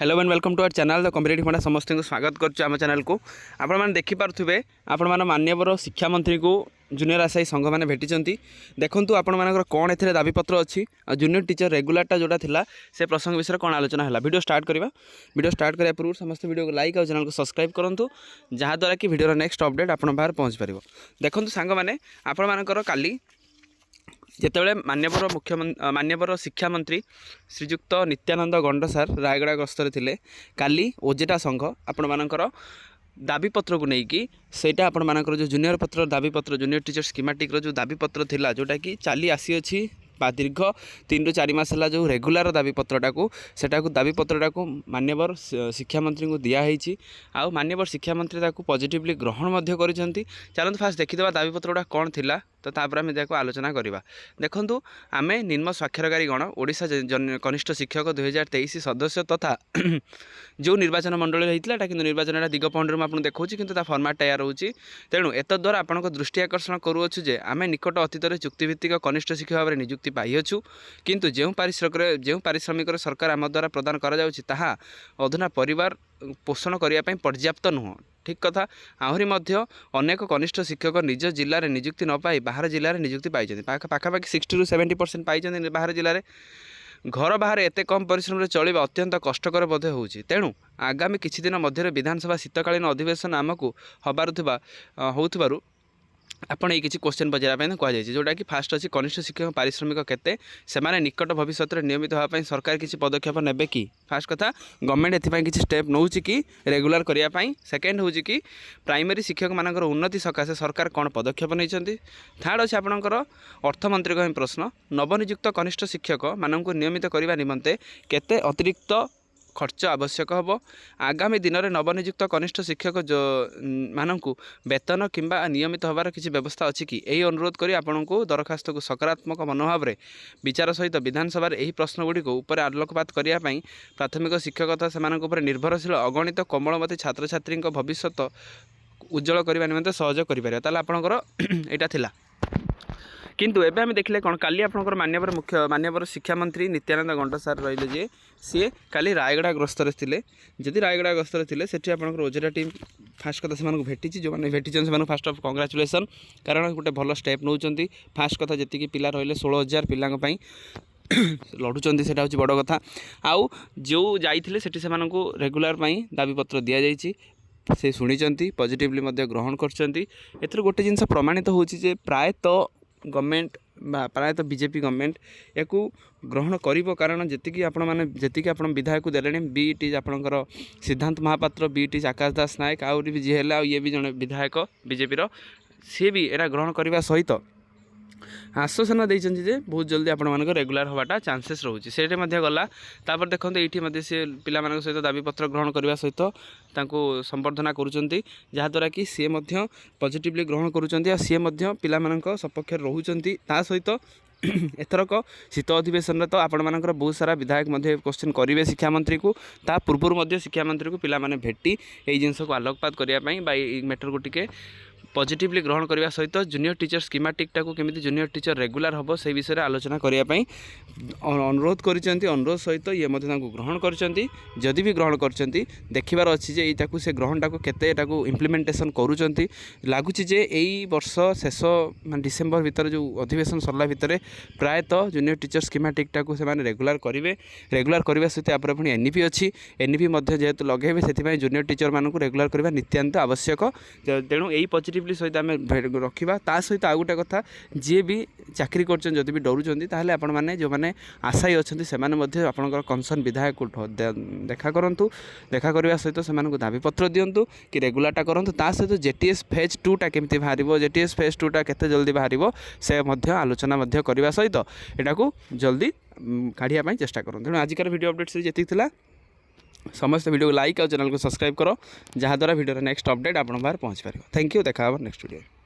Hello and welcome to our channel the competitive funda समस्त को स्वागत करुँ चैनल को आपण मैंने देखिपे आपण मैंने माननीय शिक्षा मंत्री को जूनियर आशायी संघ मैंने भेटी देखूँ आपण मानकर कौन ए दाबीपत्र अच्छी जूनियर टीचर रेगुलारटा जोटा था से प्रसंग विषय कौन आलोचना है वीडियो स्टार्ट करवा वीडियो स्टार्ट करने पूर्व समस्त वीडियो को लाइक और चैनल को सब्सक्राइब करूँ जहाँद्वारा कि वीडियो नेक्स्ट अपडेट आपण बाहर पहुँच पार देखो सांग मैंने आपण मानकर काली जितेबाला मान्यवर शिक्षा मंत्री श्रीजुक्त नित्यानंद गंड सार रायगड़ा गस्तर थे काली ओजेटा संघ आपण मानकर दाबीपत्र को लेकिन सेटा आपण मानकर जो जूनियर पत्र दाबीपत्र जूनियर टीचर स्कीमेटिक जो दाबीपत्र थिला जोटा कि चली आसी अच्छी दीर्घ 3 ରୁ 4 मास है जो रेगुलर दाबीपत्रटा को दाबीपत्रटा को मान्यवर शिक्षा मंत्री को दिखाई आउ मान्यवर शिक्षा मंत्री पॉजिटिवली ग्रहण चलते फास्ट देखीदे दाबीपत्रटा कौन थिला तो तापर आम देखो आलोचना करवा देखूँ आम निम्न स्वाक्षरकारी गण ओडिशा कनिष्ठ शिक्षक 2023 सदस्य तथा जो निर्वाचन मंडल होता कि निर्वाचन दिगपहंडी में आपको देखा कि फर्माट या रोचे तेणु एतद्वारा आपण दृष्टि आकर्षण करुच्छू जे आम निकट अतीत चुक्तिभित्तिक कनिष्ठ शिक्षक भाव में नियुक्ति पाइछु किंतु जो पारिश्रमिक सरकार आम द्वारा प्रदान करा अधुना परिवार पोषण करने पर्याप्त नुह ठीक कथा आहरी अनेक कनिष्ठ शिक्षक निज जिले में नियुक्ति न पाई बाहर जिले में नियुक्ति पाई पाखापाखि 60 ରୁ 70% पाई बाहर जिले में घर बाहर एत कम परिश्रम चलवा अत्यंत कष्टकर बोध हो तेणु आगामी किछि दिन मध्य विधानसभा शीतकालीन अधिवेशन आमको होबारु आपण ये किसी क्वेश्चन पचारापी कहुई जोटा कि फास्ट अच्छी कनिष्ठ शिक्षक पारिश्रमिक केते से निकट भविष्य में नियमित होगापी सरकार किसी पदक्षेप नेबे कि फास्ट कथा गवर्नमेंट एथपाई किसी स्टेप नौ कि रेगुलर करने सेकेंड हूँ कि प्राइमरी शिक्षक मानकर उन्नति सकाशे सरकार कौन पदक्षेप नहीं थर्ड अच्छे आपणकर अर्थमंत्री प्रश्न नवनियुक्त कनिष्ठ शिक्षक मानक नियमित करने निमंते केते अतिरिक्त खर्च आवश्यक हम आगामी दिन में नवनियुक्त कनिष्ठ शिक्षक जो मानक वेतन किंबा नियमित होबार किसी व्यवस्था अच्छी कि यही अनुरोध करी आपण को दरखास्त को सकारात्मक मनोभाव में विचार सहित विधानसभा यही प्रश्न गुड़ी उपर आलोकपात करने प्राथमिक शिक्षक तथा से निर्भरशील अगणित कोमलमती छात्र छात्री भविष्य उज्जवल करने निमंते सहयोग करें आपणकर यहाँ थिला किंतु एबे आम देखले कौन काली आपनकर मान्यवर शिक्षा मंत्री नित्यानंद गंड सार रहिले जे सी काली रायगड़ा गस्तर थे जदि रायगड़ा गस्तर थे सेठी आपनकर ओजेरा टीम फास्ट कथा से भेटी जो मैंने भेटी से फास्ट ऑफ कंग्राचुलेसन कारण गोटे भल स्टेप नौ फास्ट कथा जी पिला रही 16,000 पिलांपाई लड़ुंट से बड़ कथा आउ जो जाइए से रेगुलर दाबीपत्र दि जाइए से शुणी पॉजिटिवली ग्रहण कर गोटे जिनस प्रमाणित होची प्रायतः गवर्नमेंट प्रायतः बीजेपी गवर्नमेंट या ग्रहण कर कारण जी आपण मैंने जी आप विधायक देले बीटी आपणकर सिद्धांत महापात्र बीटी आकाश दास नायक आउरी भी जी है ये भी जड़े विधायक बीजेपी सी भी एरा ग्रहण करने सहित आश्वासन देते बहुत जल्दी आपण मानक रेगुलर होवाटा चांसेस रोचे से गला तापर देखो ये सी पिला सहित दाबीपत्र ग्रहण करने सहित संबर्धना करुँच जहाँद्वारा कि सी पॉजिटिवली ग्रहण करुँच सी पिला सपक्ष रोचती सहित एथरक शीत अधिवेशन तो आपण मानकर बहुत सारा विधायक क्वेश्चन करेंगे शिक्षा मंत्री को ता पूर्व शिक्षा मंत्री को पिला माने भेटी यही जिनस को आलोकपात करने मैटर को टिके पॉजिटिवली ग्रहण करने सहित जूनियर टीचर स्कीमेटिकटा को केमिति जूनियर टीचर रेगुलर हम से विषय आलोचना करने अनुरोध अनुरोध सहित ये ग्रहण करदी भी ग्रहण कर देखार अच्छी जे से ग्रहणटा को केते इम्प्लीमेंटेशन करुँच लगुच यही वर्ष शेष डिसेम्बर भितर जो अधिवेशन सरला भितर प्रायतः जूनियर टीचर स्कीमेटिकटा को से रेगुलर करेंगे रेगुलर करने सहित आप एनईपी अच्छी एनईपी जेहेतु लगे से जूनियर टीचर मानक रेगुलर करने नित्यांत आवश्यक तेणु यही पॉजिटिव सहित आम रखा ता सहित आउ गोटे कथा जी भी चाकरी कर भी डरुंच ताहले आपण मैंने जो मैंने आशायी अच्छा से आपंकर कंसर्न विधायक को देखा करूँ देखा करने सहित से दाबीपत्र दिंतु कि रेगुलारटा करूँ ता सहित जेटीएस फेज 2टा केमती बाहर जेटीएस फेज 2टा केते जल्दी बाहर से आलोचना करने सहित यहाँ को जल्दी काढ़ापी चेष्टा करूँ तेणु आजिकार वीडियो अपडेट से जी समस्त वीडियो को लाइक और चैनल को सब्सक्राइब करो जहाँद्वारा वीडियो नेक्स्ट अपडेट आप बाहर पहुँच पार थैंक यू देखा नेक्स्ट वीडियो।